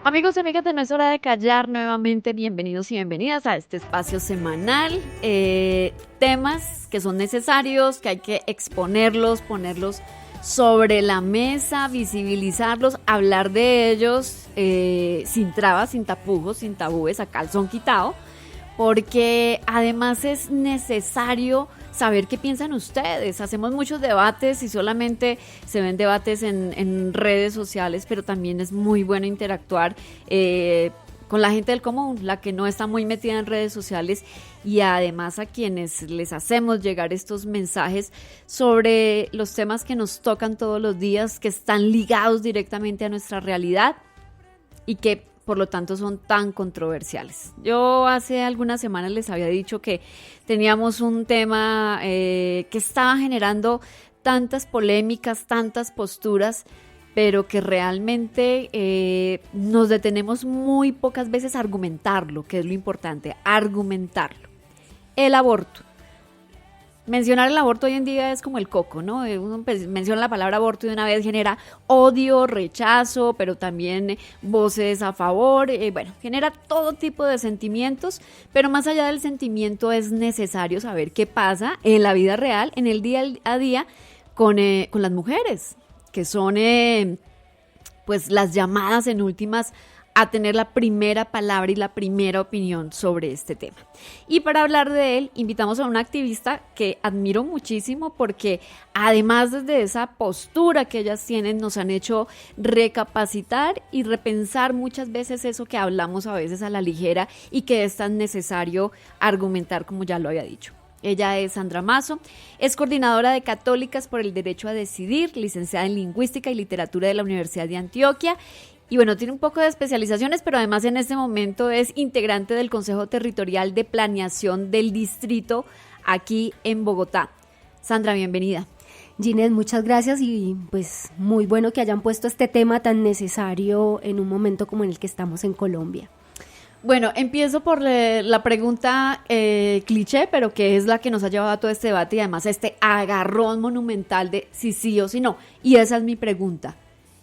Amigos y amigas de No es hora de callar, nuevamente bienvenidos y bienvenidas a este espacio semanal. Temas que son necesarios, que hay que exponerlos, ponerlos sobre la mesa, visibilizarlos, hablar de ellos sin trabas, sin tapujos, sin tabúes, a calzón quitado, porque además es necesario saber qué piensan ustedes. Hacemos muchos debates y solamente se ven debates en redes sociales, pero también es muy bueno interactuar con la gente del común, la que no está muy metida en redes sociales, y además a quienes les hacemos llegar estos mensajes sobre los temas que nos tocan todos los días, que están ligados directamente a nuestra realidad y que por lo tanto son tan controversiales. Yo hace algunas semanas les había dicho que teníamos un tema que estaba generando tantas polémicas, tantas posturas, pero que realmente nos detenemos muy pocas veces a argumentarlo, que es lo importante, argumentarlo. El aborto. Mencionar el aborto hoy en día es como el coco, ¿no? Uno menciona la palabra aborto y de una vez genera odio, rechazo, pero también voces a favor, bueno, genera todo tipo de sentimientos, pero más allá del sentimiento es necesario saber qué pasa en la vida real, en el día a día, con las mujeres, que son pues las llamadas en últimas a tener la primera palabra y la primera opinión sobre este tema. Y para hablar de él, invitamos a una activista que admiro muchísimo porque además desde esa postura que ellas tienen nos han hecho recapacitar y repensar muchas veces eso que hablamos a veces a la ligera y que es tan necesario argumentar, como ya lo había dicho. Ella es Sandra Mazo, es coordinadora de Católicas por el Derecho a Decidir, licenciada en Lingüística y Literatura de la Universidad de Antioquia. Y bueno, tiene un poco de especializaciones, pero además en este momento es integrante del Consejo Territorial de Planeación del Distrito aquí en Bogotá. Sandra, bienvenida. Ginette, muchas gracias y pues muy bueno que hayan puesto este tema tan necesario en un momento como en el que estamos en Colombia. Bueno, empiezo por la pregunta cliché, pero que es la que nos ha llevado a todo este debate y además este agarrón monumental de si sí o si no. Y esa es mi pregunta.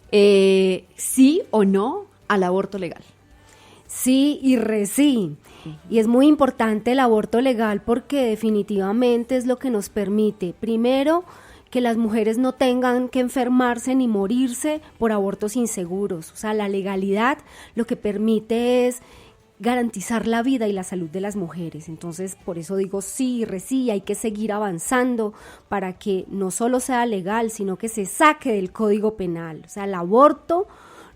¿Sí o no al aborto legal? Sí y sí. Y es muy importante el aborto legal porque definitivamente es lo que nos permite, primero, que las mujeres no tengan que enfermarse ni morirse por abortos inseguros. O sea, la legalidad lo que permite es garantizar la vida y la salud de las mujeres. Entonces, por eso digo sí y sí, hay que seguir avanzando para que no solo sea legal, sino que se saque del Código Penal. O sea, el aborto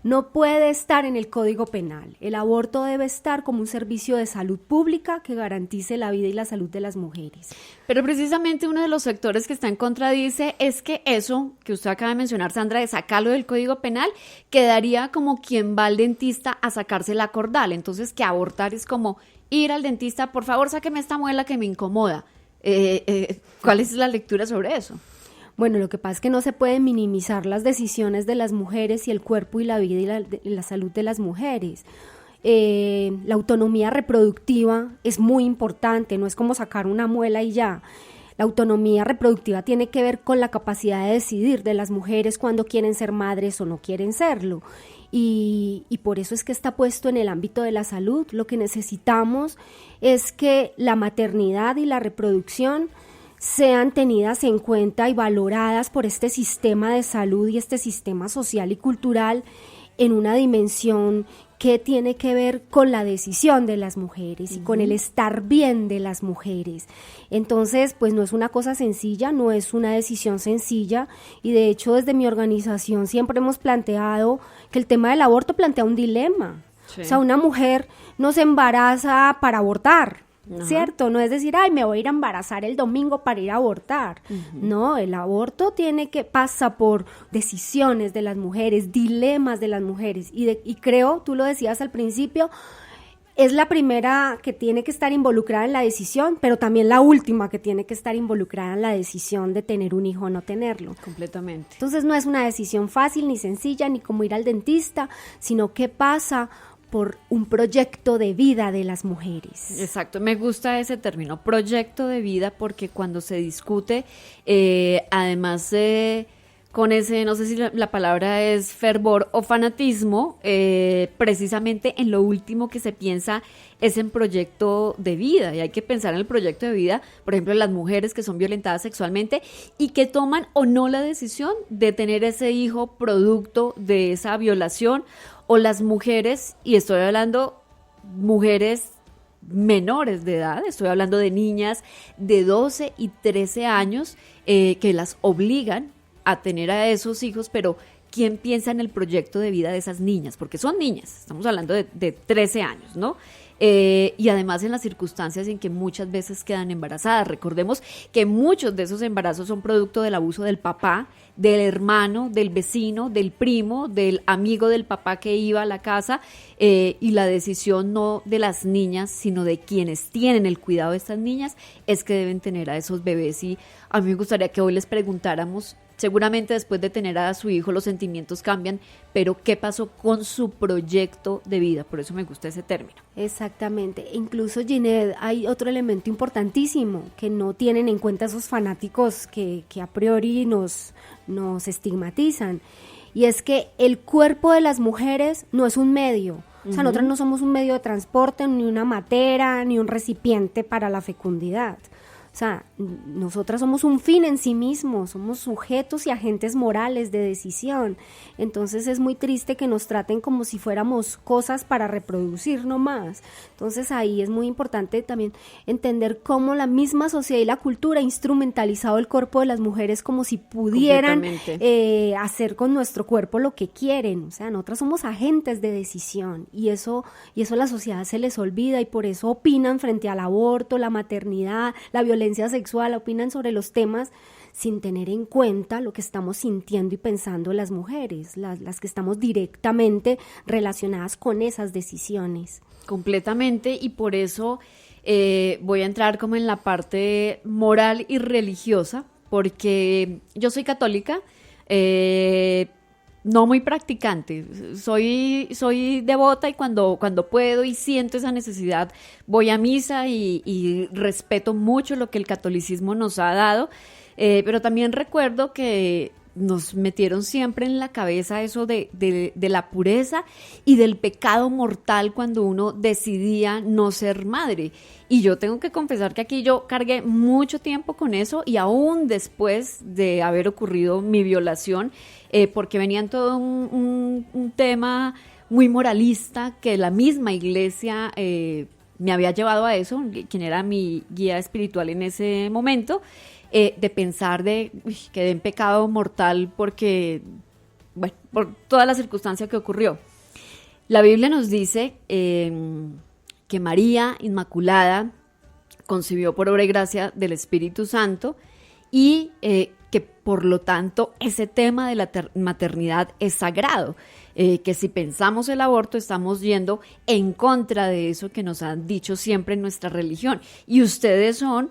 no puede estar en el Código Penal. El aborto debe estar como un servicio de salud pública que garantice la vida y la salud de las mujeres. Pero precisamente uno de los sectores que está en contra dice es que eso que usted acaba de mencionar, Sandra, de sacarlo del Código Penal, quedaría como quien va al dentista a sacarse la cordal. Entonces, que abortar es como ir al dentista, por favor, sáqueme esta muela que me incomoda. ¿Cuál es la lectura sobre eso? Bueno, lo que pasa es que no se pueden minimizar las decisiones de las mujeres y el cuerpo y la vida y la salud de las mujeres. La autonomía reproductiva es muy importante, no es como sacar una muela y ya. La autonomía reproductiva tiene que ver con la capacidad de decidir de las mujeres cuando quieren ser madres o no quieren serlo. Y por eso es que está puesto en el ámbito de la salud. Lo que necesitamos es que la maternidad y la reproducción sean tenidas en cuenta y valoradas por este sistema de salud y este sistema social y cultural en una dimensión que tiene que ver con la decisión de las mujeres y con el estar bien de las mujeres. Entonces, pues no es una cosa sencilla, no es una decisión sencilla, y de hecho desde mi organización siempre hemos planteado que el tema del aborto plantea un dilema. Sí. O sea, una mujer no se embaraza para abortar, ¿cierto? No es decir, ay, me voy a ir a embarazar el domingo para ir a abortar. No, el aborto pasa por decisiones de las mujeres, dilemas de las mujeres, y creo, tú lo decías al principio, es la primera que tiene que estar involucrada en la decisión, pero también la última que tiene que estar involucrada en la decisión de tener un hijo o no tenerlo. Completamente. Entonces no es una decisión fácil, ni sencilla, ni como ir al dentista, sino qué pasa por un proyecto de vida de las mujeres. Exacto, me gusta ese término, proyecto de vida, porque cuando se discute, además con ese, no sé si la palabra es fervor o fanatismo, precisamente en lo último que se piensa es en proyecto de vida, y hay que pensar en el proyecto de vida, por ejemplo, las mujeres que son violentadas sexualmente y que toman o no la decisión de tener ese hijo producto de esa violación, o las mujeres, y estoy hablando mujeres menores de edad, estoy hablando de niñas de 12 y 13 años que las obligan a tener a esos hijos, pero ¿quién piensa en el proyecto de vida de esas niñas? Porque son niñas, estamos hablando de 13 años, ¿no? Y además en las circunstancias en que muchas veces quedan embarazadas. Recordemos que muchos de esos embarazos son producto del abuso del papá, del hermano, del vecino, del primo, del amigo del papá que iba a la casa, y la decisión no de las niñas, sino de quienes tienen el cuidado de estas niñas, es que deben tener a esos bebés. Y a mí me gustaría que hoy les preguntáramos, seguramente después de tener a su hijo los sentimientos cambian, pero ¿qué pasó con su proyecto de vida? Por eso me gusta ese término. Exactamente. Incluso, Ginette, hay otro elemento importantísimo que no tienen en cuenta esos fanáticos que a priori nos estigmatizan, y es que el cuerpo de las mujeres no es un medio. O sea, nosotras no somos un medio de transporte, ni una matera, ni un recipiente para la fecundidad. O sea, nosotras somos un fin en sí mismo, somos sujetos y agentes morales de decisión. Entonces es muy triste que nos traten como si fuéramos cosas para reproducir nomás. Entonces ahí es muy importante también entender cómo la misma sociedad y la cultura ha instrumentalizado el cuerpo de las mujeres como si pudieran hacer con nuestro cuerpo lo que quieren. O sea, nosotras somos agentes de decisión, y eso a la sociedad se les olvida, y por eso opinan frente al aborto, la maternidad, la violencia sexual, opinan sobre los temas sin tener en cuenta lo que estamos sintiendo y pensando las mujeres, las que estamos directamente relacionadas con esas decisiones. Completamente, y por eso voy a entrar como en la parte moral y religiosa, porque yo soy católica, no muy practicante, soy devota, y cuando puedo y siento esa necesidad voy a misa y respeto mucho lo que el catolicismo nos ha dado, pero también recuerdo que nos metieron siempre en la cabeza eso de la pureza y del pecado mortal cuando uno decidía no ser madre. Y yo tengo que confesar que aquí yo cargué mucho tiempo con eso, y aún después de haber ocurrido mi violación, porque venía todo un tema muy moralista que la misma iglesia me había llevado a eso, quien era mi guía espiritual en ese momento, de pensar quedé en pecado mortal porque, bueno, por toda la circunstancia que ocurrió. La Biblia nos dice que María Inmaculada concibió por obra y gracia del Espíritu Santo, y que por lo tanto ese tema de la maternidad es sagrado, que si pensamos el aborto estamos yendo en contra de eso que nos han dicho siempre en nuestra religión. Y ustedes son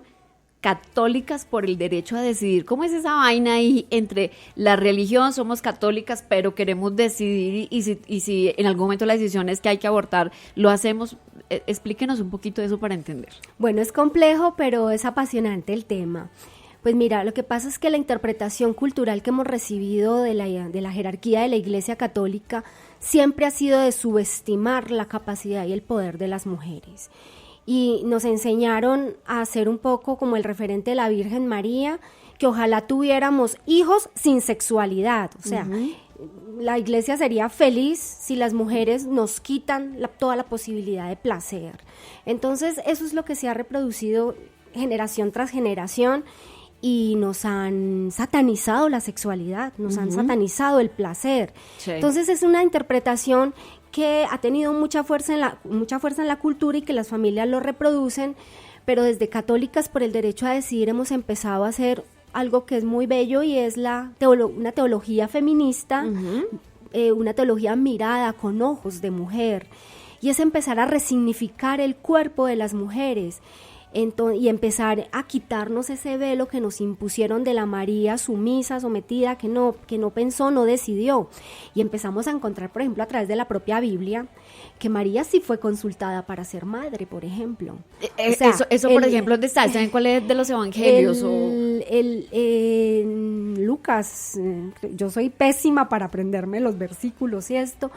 católicas por el derecho a decidir. ¿Cómo es esa vaina ahí entre la religión? Somos católicas, pero queremos decidir, y si en algún momento la decisión es que hay que abortar, lo hacemos. Explíquenos un poquito de eso para entender. Bueno, es complejo, pero es apasionante el tema. Pues mira, lo que pasa es que la interpretación cultural que hemos recibido de la jerarquía de la Iglesia Católica siempre ha sido de subestimar la capacidad y el poder de las mujeres. Y nos enseñaron a ser un poco como el referente de la Virgen María, que ojalá tuviéramos hijos sin sexualidad. O sea, la Iglesia sería feliz si las mujeres nos quitan toda la posibilidad de placer. Entonces, eso es lo que se ha reproducido generación tras generación, y nos han satanizado la sexualidad, nos han satanizado el placer. Sí. Entonces, es una interpretación que ha tenido mucha fuerza en la cultura, y que las familias lo reproducen, pero desde Católicas por el Derecho a Decidir hemos empezado a hacer algo que es muy bello, y es una teología feminista, una teología mirada con ojos de mujer, y es empezar a resignificar el cuerpo de las mujeres. y empezar a quitarnos ese velo que nos impusieron de la María sumisa, sometida, que no pensó, no decidió. Y empezamos a encontrar, por ejemplo, a través de la propia Biblia, que María sí fue consultada para ser madre, por ejemplo. O sea, eso por ejemplo, ¿dónde está? ¿Saben cuál es de los evangelios? Lucas, yo soy pésima para aprenderme los versículos y esto,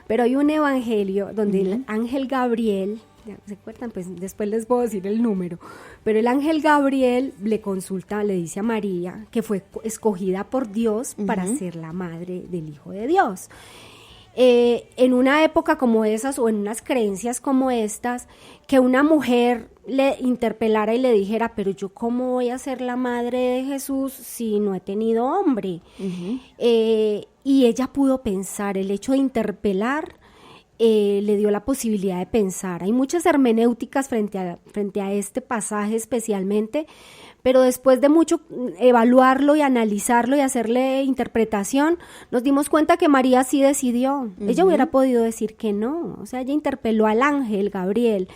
pero hay un evangelio donde el ángel Gabriel, ¿se acuerdan? Pues después les puedo decir el número, pero el ángel Gabriel le consulta, le dice a María que fue escogida por Dios para ser la madre del Hijo de Dios. En una época como esas o en unas creencias como estas, que una mujer le interpelara y le dijera, pero yo cómo voy a ser la madre de Jesús si no he tenido hombre. Y ella pudo pensar, el hecho de interpelar le dio la posibilidad de pensar. Hay muchas hermenéuticas frente a este pasaje especialmente, pero después de mucho evaluarlo y analizarlo y hacerle interpretación, nos dimos cuenta que María sí decidió. Ella hubiera podido decir que no, o sea, ella interpeló al ángel Gabriel.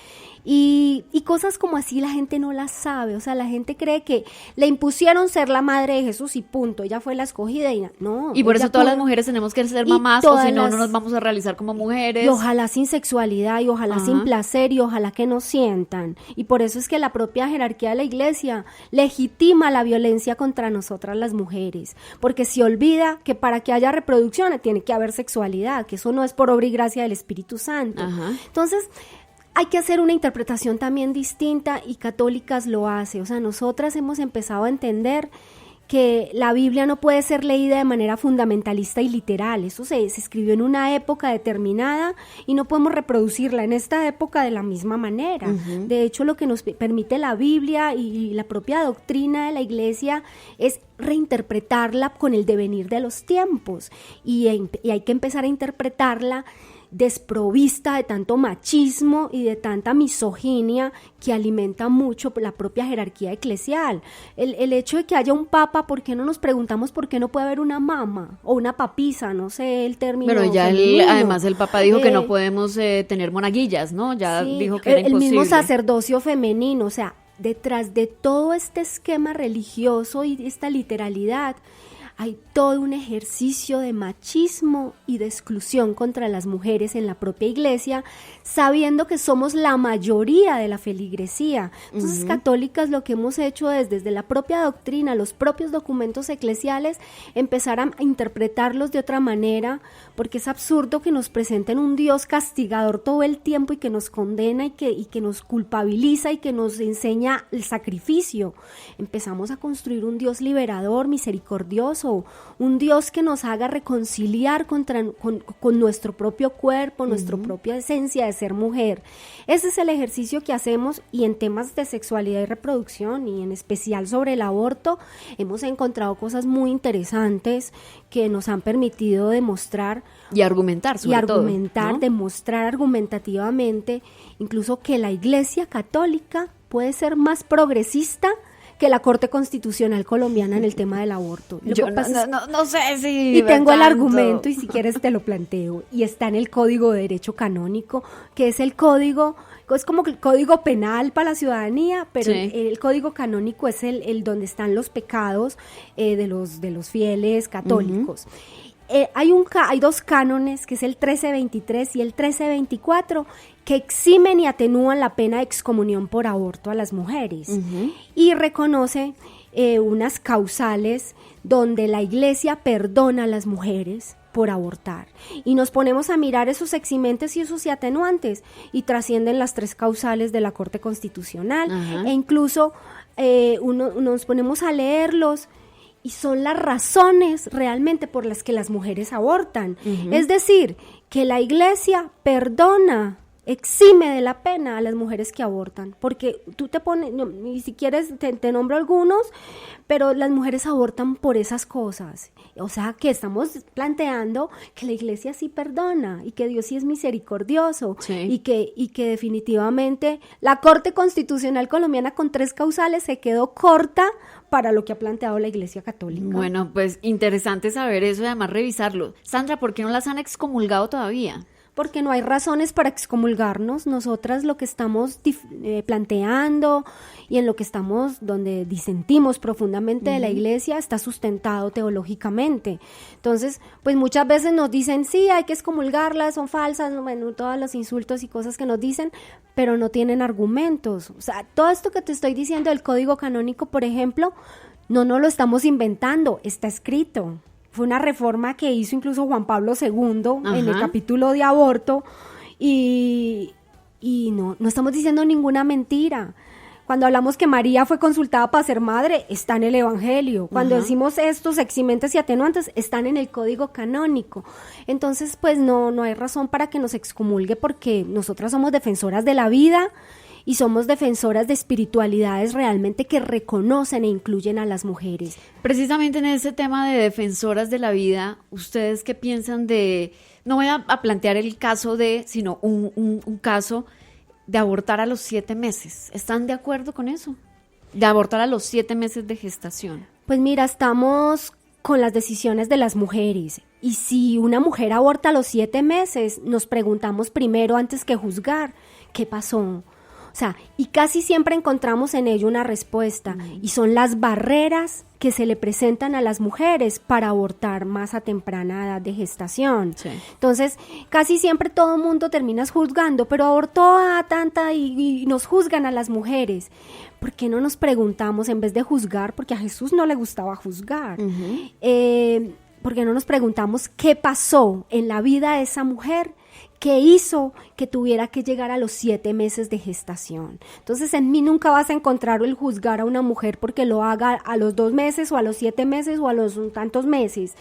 Y cosas como así la gente no las sabe, o sea, la gente cree que le impusieron ser la madre de Jesús y punto, ella fue la escogida y no. Y por eso todas las mujeres tenemos que ser mamás, o si no, no nos vamos a realizar como mujeres. Y ojalá sin sexualidad, y ojalá sin placer, y ojalá que no sientan. Y por eso es que la propia jerarquía de la iglesia legitima la violencia contra nosotras las mujeres, porque se olvida que para que haya reproducción tiene que haber sexualidad, que eso no es por obra y gracia del Espíritu Santo. Entonces, hay que hacer una interpretación también distinta y Católicas lo hace. O sea, nosotras hemos empezado a entender que la Biblia no puede ser leída de manera fundamentalista y literal. Eso se escribió en una época determinada y no podemos reproducirla en esta época de la misma manera. De hecho, lo que nos permite la Biblia y la propia doctrina de la Iglesia es reinterpretarla con el devenir de los tiempos y hay que empezar a interpretarla desprovista de tanto machismo y de tanta misoginia que alimenta mucho la propia jerarquía eclesial. El hecho de que haya un papa, ¿por qué no nos preguntamos por qué no puede haber una mama o una papisa? No sé el término. Pero ya además el papa dijo que no podemos tener monaguillas, ¿no? Ya dijo que era imposible. El mismo sacerdocio femenino, o sea, detrás de todo este esquema religioso y esta literalidad hay todo un ejercicio de machismo y de exclusión contra las mujeres en la propia iglesia, sabiendo que somos la mayoría de la feligresía. Entonces, Católicas, lo que hemos hecho es, desde la propia doctrina, los propios documentos eclesiales, empezar a interpretarlos de otra manera, porque es absurdo que nos presenten un Dios castigador todo el tiempo y que nos condena y que nos culpabiliza y que nos enseña el sacrificio. Empezamos a construir un Dios liberador, misericordioso, un Dios que nos haga reconciliar con nuestro propio cuerpo, nuestra propia esencia de ser mujer. Ese es el ejercicio que hacemos, y en temas de sexualidad y reproducción, y en especial sobre el aborto, hemos encontrado cosas muy interesantes que nos han permitido demostrar y argumentar, sobre todo, ¿no? Demostrar argumentativamente incluso que la Iglesia Católica puede ser más progresista que la Corte Constitucional colombiana en el tema del aborto. Yo no sé si... Y tengo el argumento, y si quieres te lo planteo, y está en el Código de Derecho Canónico, que es el código, es como el código penal para la ciudadanía, pero el código canónico es el donde están los pecados de los fieles católicos. Hay dos cánones, que es el 1323 y el 1324, que eximen y atenúan la pena de excomunión por aborto a las mujeres, y reconoce unas causales donde la Iglesia perdona a las mujeres por abortar, y nos ponemos a mirar esos eximentes y esos atenuantes, y trascienden las tres causales de la Corte Constitucional, e incluso nos ponemos a leerlos, y son las razones realmente por las que las mujeres abortan. Es decir, que la Iglesia perdona, exime de la pena a las mujeres que abortan, porque tú te pones, y si quieres te nombro algunos, pero las mujeres abortan por esas cosas. O sea, que estamos planteando que la Iglesia sí perdona y que Dios sí es misericordioso, y que definitivamente la Corte Constitucional colombiana con tres causales se quedó corta para lo que ha planteado la Iglesia Católica. Bueno, pues interesante saber eso y además revisarlo. Sandra, ¿por qué no las han excomulgado todavía? porque no hay razones para excomulgarnos. Nosotras lo que estamos planteando y en lo que estamos, donde disentimos profundamente de la iglesia, está sustentado teológicamente. Entonces, pues muchas veces nos dicen, sí, hay que excomulgarlas, son falsas, bueno, todos los insultos y cosas que nos dicen, pero no tienen argumentos. O sea, todo esto que te estoy diciendo del Código Canónico, por ejemplo, no lo estamos inventando, está escrito. Fue una reforma que hizo incluso Juan Pablo II en el capítulo de aborto y no estamos diciendo ninguna mentira. Cuando hablamos que María fue consultada para ser madre, está en el Evangelio. Cuando decimos estos eximentes y atenuantes, están en el Código Canónico. Entonces, pues no hay razón para que nos excomulgue, porque nosotras somos defensoras de la vida y somos defensoras de espiritualidades realmente que reconocen e incluyen a las mujeres. Precisamente en ese tema de defensoras de la vida, ¿ustedes qué piensan de, no voy a plantear el caso de, sino un caso de abortar a los 7 meses? ¿Están de acuerdo con eso? De abortar a los 7 meses de gestación. Pues mira, estamos con las decisiones de las mujeres. Y si una mujer aborta a los 7 meses, nos preguntamos primero, antes que juzgar, ¿qué pasó? O sea, y casi siempre encontramos en ello una respuesta, y son las barreras que se le presentan a las mujeres para abortar más a temprana edad de gestación. Sí. Entonces, casi siempre todo el mundo termina juzgando, pero abortó a tanta y nos juzgan a las mujeres. ¿Por qué no nos preguntamos, en vez de juzgar, porque a Jesús no le gustaba juzgar, por qué no nos preguntamos qué pasó en la vida de esa mujer que hizo que tuviera que llegar a los 7 meses de gestación? Entonces, en mí nunca vas a encontrar el juzgar a una mujer porque lo haga a los 2 meses o a los 7 meses o a los tantos meses.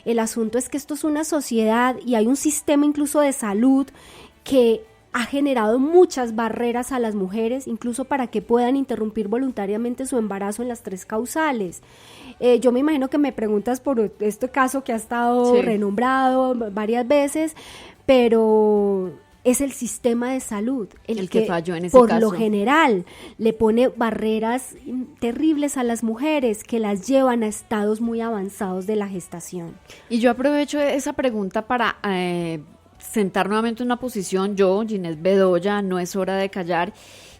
El asunto es que esto es una sociedad y hay un sistema incluso de salud que ha generado muchas barreras a las mujeres, incluso para que puedan interrumpir voluntariamente su embarazo en las 3 causales. Yo me imagino que me preguntas por este caso que ha estado renombrado varias veces, pero es el sistema de salud el que falló en ese caso. Por lo general le pone barreras terribles a las mujeres que las llevan a estados muy avanzados de la gestación. Y yo aprovecho esa pregunta para sentar nuevamente una posición. Yo, Ginés Bedoya, no es hora de callar,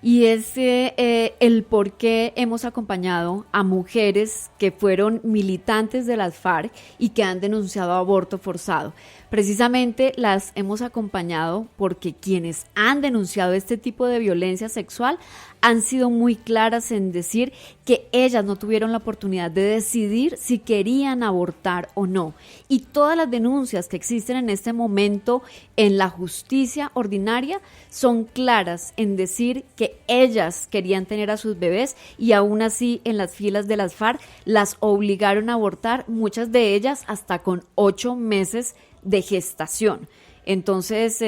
y es el por qué hemos acompañado a mujeres que fueron militantes de las FARC y que han denunciado aborto forzado. Precisamente las hemos acompañado porque quienes han denunciado este tipo de violencia sexual han sido muy claras en decir que ellas no tuvieron la oportunidad de decidir si querían abortar o no. Y todas las denuncias que existen en este momento en la justicia ordinaria son claras en decir que ellas querían tener a sus bebés y aún así en las filas de las FARC las obligaron a abortar, muchas de ellas hasta con 8 meses de gestación. Entonces,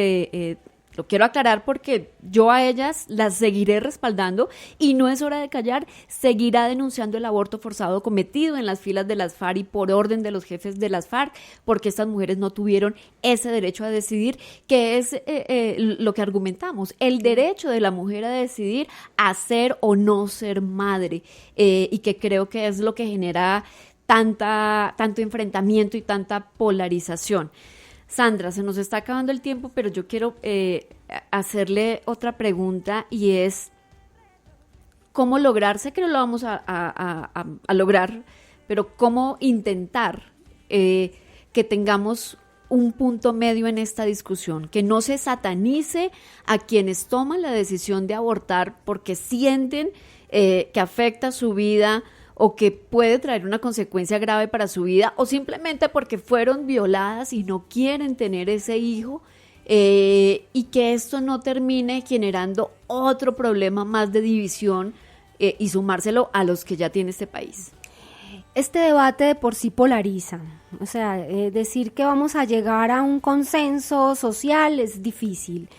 lo quiero aclarar porque yo a ellas las seguiré respaldando y no es hora de callar, seguirá denunciando el aborto forzado cometido en las filas de las FARC y por orden de los jefes de las FARC, porque estas mujeres no tuvieron ese derecho a decidir, que es lo que argumentamos, el derecho de la mujer a decidir a ser o no ser madre, y que creo que es lo que genera tanto enfrentamiento y tanta polarización. Sandra, se nos está acabando el tiempo, pero yo quiero hacerle otra pregunta, y es ¿cómo lograr? Sé que no lo vamos a lograr, pero ¿cómo intentar que tengamos un punto medio en esta discusión? Que no se satanice a quienes toman la decisión de abortar porque sienten que afecta su vida o que puede traer una consecuencia grave para su vida, o simplemente porque fueron violadas y no quieren tener ese hijo, y que esto no termine generando otro problema más de división y sumárselo a los que ya tiene este país. Este debate de por sí polariza, o sea, decir que vamos a llegar a un consenso social es difícil,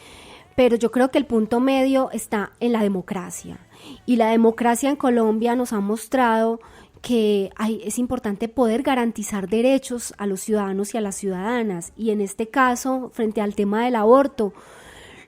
pero yo creo que el punto medio está en la democracia. Y la democracia en Colombia nos ha mostrado que es importante poder garantizar derechos a los ciudadanos y a las ciudadanas. Y en este caso, frente al tema del aborto,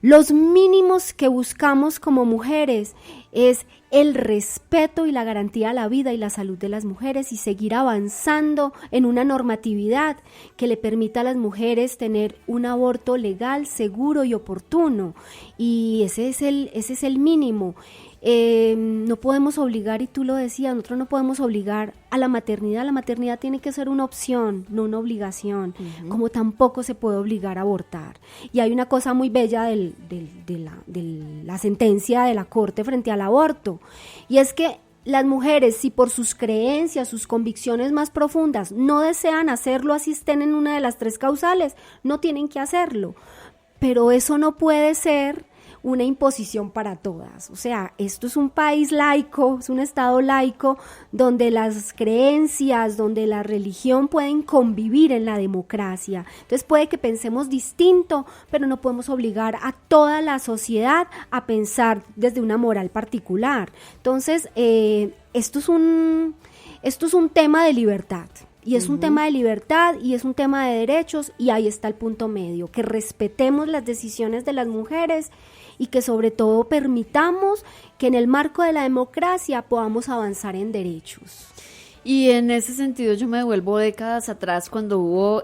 los mínimos que buscamos como mujeres es el respeto y la garantía a la vida y la salud de las mujeres y seguir avanzando en una normatividad que le permita a las mujeres tener un aborto legal, seguro y oportuno. Y ese es el mínimo. No podemos obligar, y tú lo decías, nosotros no podemos obligar a la maternidad tiene que ser una opción, no una obligación, como tampoco se puede obligar a abortar. Y hay una cosa muy bella de la sentencia de la Corte frente al aborto, y es que las mujeres, si por sus creencias, sus convicciones más profundas no desean hacerlo, así estén en una de las 3 causales, no tienen que hacerlo, pero eso no puede ser una imposición para todas. O sea, esto es un país laico, es un estado laico donde las creencias, donde la religión pueden convivir en la democracia. Entonces puede que pensemos distinto, pero no podemos obligar a toda la sociedad a pensar desde una moral particular. Entonces, esto es un tema de libertad. Y es un tema de libertad y es un tema de derechos, y ahí está el punto medio, que respetemos las decisiones de las mujeres y que sobre todo permitamos que en el marco de la democracia podamos avanzar en derechos. Y en ese sentido yo me devuelvo décadas atrás cuando hubo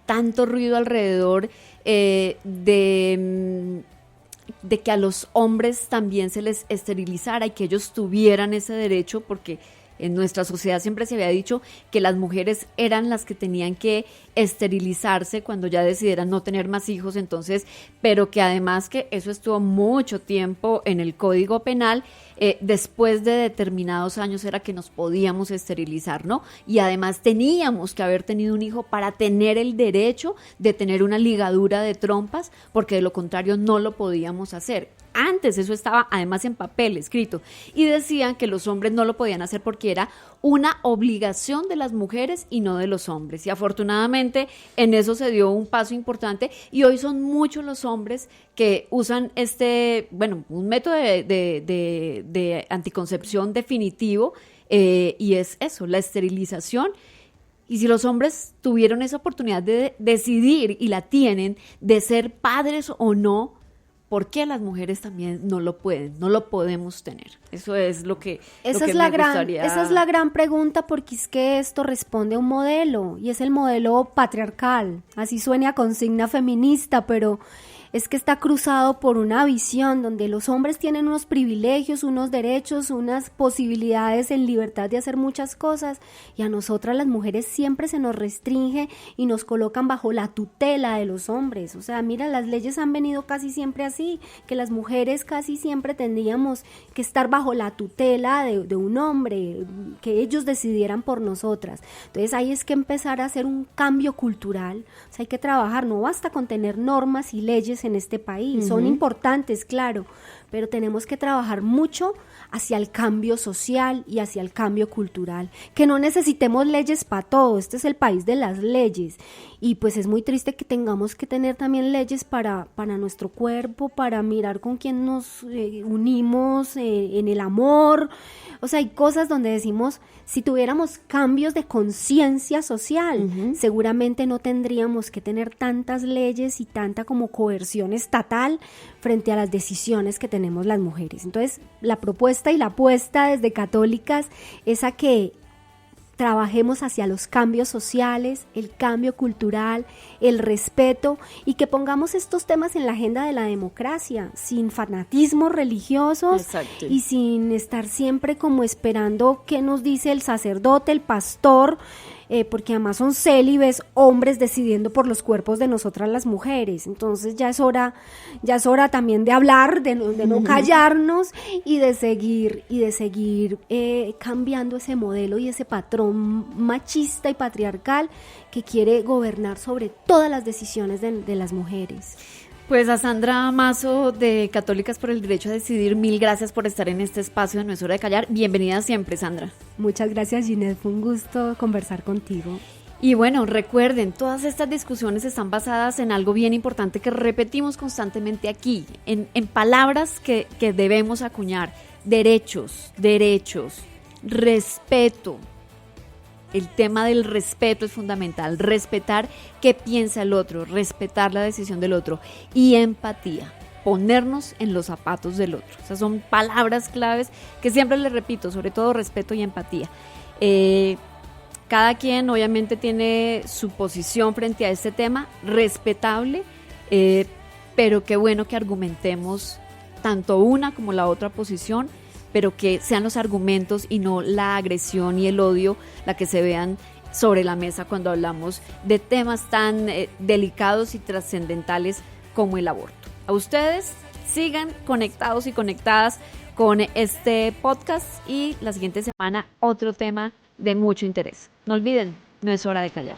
tanto ruido alrededor de que a los hombres también se les esterilizara y que ellos tuvieran ese derecho, porque en nuestra sociedad siempre se había dicho que las mujeres eran las que tenían que esterilizarse cuando ya decidieran no tener más hijos, entonces, pero que además que eso estuvo mucho tiempo en el Código Penal, después de determinados años era que nos podíamos esterilizar, ¿no? Y además teníamos que haber tenido un hijo para tener el derecho de tener una ligadura de trompas, porque de lo contrario no lo podíamos hacer. Antes eso estaba además en papel escrito, y decían que los hombres no lo podían hacer porque era una obligación de las mujeres y no de los hombres, y afortunadamente en eso se dio un paso importante, y hoy son muchos los hombres que usan un método de anticoncepción definitivo, y es eso, la esterilización. Y si los hombres tuvieron esa oportunidad de decidir, y la tienen, de ser padres o no, ¿por qué las mujeres también no lo pueden? No lo podemos tener. Eso es lo que esa es la gran pregunta, porque es que esto responde a un modelo, y es el modelo patriarcal. Así suena a consigna feminista, pero es que está cruzado por una visión donde los hombres tienen unos privilegios, unos derechos, unas posibilidades en libertad de hacer muchas cosas, y a nosotras las mujeres siempre se nos restringe y nos colocan bajo la tutela de los hombres. O sea, mira, las leyes han venido casi siempre así, que las mujeres casi siempre tendríamos que estar bajo la tutela de un hombre, que ellos decidieran por nosotras. Entonces ahí es que empezar a hacer un cambio cultural. O sea, hay que trabajar, no basta con tener normas y leyes en este país, son importantes, claro, pero tenemos que trabajar mucho hacia el cambio social y hacia el cambio cultural, que no necesitemos leyes para todo. Este es el país de las leyes, y pues es muy triste que tengamos que tener también leyes para nuestro cuerpo, para mirar con quién nos unimos en el amor. O sea, hay cosas donde decimos, si tuviéramos cambios de conciencia social, seguramente no tendríamos que tener tantas leyes y tanta como coerción estatal frente a las decisiones que tenemos las mujeres. Entonces, la propuesta y la apuesta desde Católicas es a que trabajemos hacia los cambios sociales, el cambio cultural, el respeto, y que pongamos estos temas en la agenda de la democracia, sin fanatismos religiosos. Exacto. Y sin estar siempre como esperando qué nos dice el sacerdote, el pastor, porque además son célibes, hombres decidiendo por los cuerpos de nosotras las mujeres. Entonces ya es hora también de hablar, de no callarnos, y de seguir cambiando ese modelo y ese patrón machista y patriarcal que quiere gobernar sobre todas las decisiones de las mujeres. Pues a Sandra Mazo de Católicas por el Derecho a Decidir, mil gracias por estar en este espacio de No es Hora de Callar. Bienvenida siempre, Sandra. Muchas gracias, Ginette, fue un gusto conversar contigo. Y bueno, recuerden, todas estas discusiones están basadas en algo bien importante que repetimos constantemente aquí, en palabras que debemos acuñar: derechos, respeto. El tema del respeto es fundamental, respetar qué piensa el otro, respetar la decisión del otro, y empatía. ponernos en los zapatos del otro. Esas son palabras claves que siempre les repito, sobre todo respeto y empatía. Cada quien obviamente tiene su posición frente a este tema, respetable, pero qué bueno que argumentemos tanto una como la otra posición, pero que sean los argumentos y no la agresión y el odio la que se vean sobre la mesa cuando hablamos de temas tan delicados y trascendentales como el aborto. A ustedes sigan conectados y conectadas con este podcast y la siguiente semana otro tema de mucho interés. No olviden, no es hora de callar.